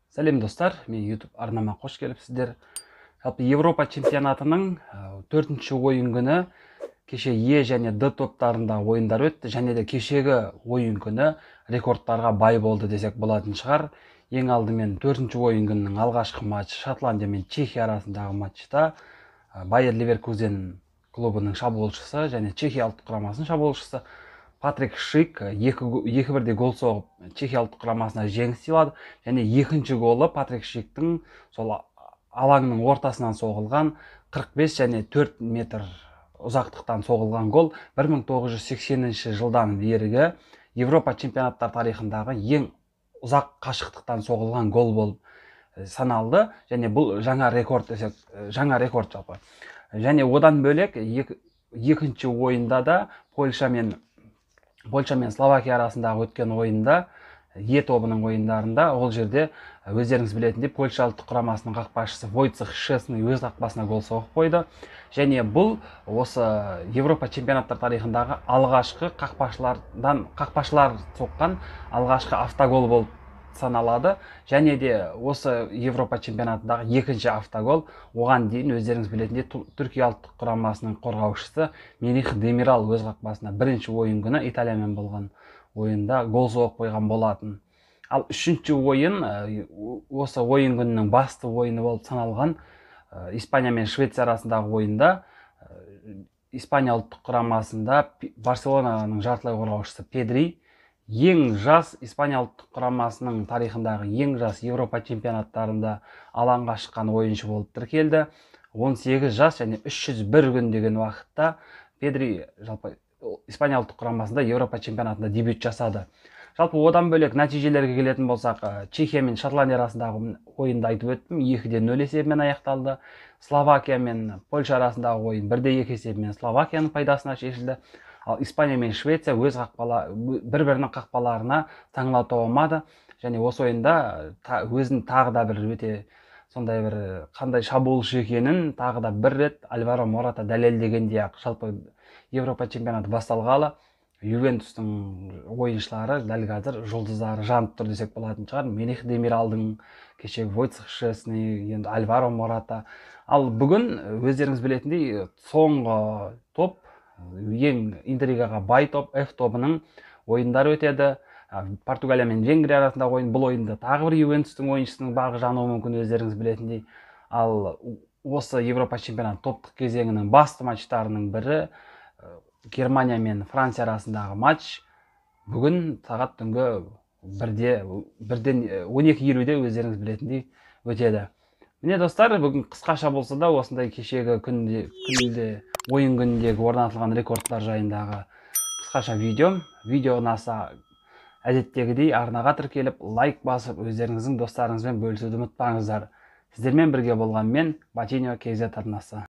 Сәлем достар, мен YouTube арнама қош келіпсіздер. Жалпы Европа чемпионатының 4-ші ойын күні кеше Е және Д топтарында ойындар өтті, және де кешегі ойын күні рекордтарға бай болды десек болатын шығар. Ең алдымен 4-ші ойын күнінің алғашқы матчы Шотландия мен Чехия арасындағы матчта Байер Ливеркузен клубының шабуылшысы және Чехия ұлттық құрамасының шабуылшысы Патрик Шик 2-1 гол соғып Чехия ұлттық құрамасына жеңіс сыйлады, және екінші голы Патрик Шиктің сол алаңның ортасынан соғылған 45 және 4 метр ұзақтықтан соғылған гол 1980 жылдан бергі Европа чемпионаттар тарихындағы ең ұзақ қашықтықтан соғылған гол болып саналды, және бұл жаңа рекорд жалпы. Және одан бөлек екінші ойында да Польша мен Словакия арасындағы өткен ойында, Е тобының ойындарында, ол жерде өздеріңіз білетіндей Польша ұлттық құрамасының қақпашысы Войцех Szczęsny өз қақпасына гол соғып қойды. Және бұл осы Европа чемпионаттар тарихындағы алғашқы қақпашылар соққан алғашқы автогол болып саналады. Және де осы Европа чемпионатындағы екінші автогол, оған дейін өздеріңіз білетіндей Түркия ұлттық құрамасының қорғаушысы Melih Demiral өз қақпасына бірінші ойын күні Италиямен болған ойында гол соғып қойған болатын. Ал үшінші ойын осы ойын күнінің басты ойыны болып саналған Испания мен Швеция арасындағы ойында Испания ұлттық құрамасында Барселонаның жартылай қорғаушысы Педри ең жас Испания ұлттық құрамасының тарихындағы ең жас Европа чемпионаттарында алаңға шыққан ойыншы болып тіркелді. 18 жас және 301 күн деген уақытта Педри жалпы Испания ұлттық құрамасында Европа чемпионатында дебют жасады. Жалпы одан бөлек нәтижелерге келетін болсақ, Чехия мен Шотландия арасындағы ойынды айтып өттім, 2-0 есебімен аяқталды. Словакия мен Польша арасындағы ойын 1-2 есебімен Словакияның пайдасына шешілді. Ал Испания мен Швеция бір-бірінің қақпаларына саңылау алмады, және осы ойында өзін тағы да бір өте сондай бір қандай шабуылшы екенін тағы да бір рет Альваро Мората дәлелдегендей ақ, жалпы Европа чемпионаты басталғалы Ювентустың ойыншылары дәл қазір жұлдыздары жанып тұр десек болатын шығар. Melih Demiralдың, кешегі Войцех Szczęsny, енді Альваро Мората. Ал бүгін өздеріңіз білетіндей соңғы топ, ең интригаға бай топ, F тобының ойындары өтеді. Португалия мен Венгрия арасындағы ойын, бұл ойында тағы бір Ювентустың ойыншысының бағы жануы мүмкін, өздеріңіз білетіндей. Ал осы Европа чемпионаты топтық кезеңінің басты матчтарының бірі Германия мен Франция арасындағы матч бүгін сағат түнгі 12:20-де өздеріңіз білетіндей өтеді. Міне достар, бүгін қысқаша болса да осындай кешегі ойын күніндегі орнатылған рекордтар жайындағы қысқаша видео ұнаса әдеттегідей арнаға тіркеліп, лайк басып, өздеріңіздің достарыңызбен бөлісуді ұмытпаңыздар. Сіздермен бірге болған мен, Батиньо KZ арнасы.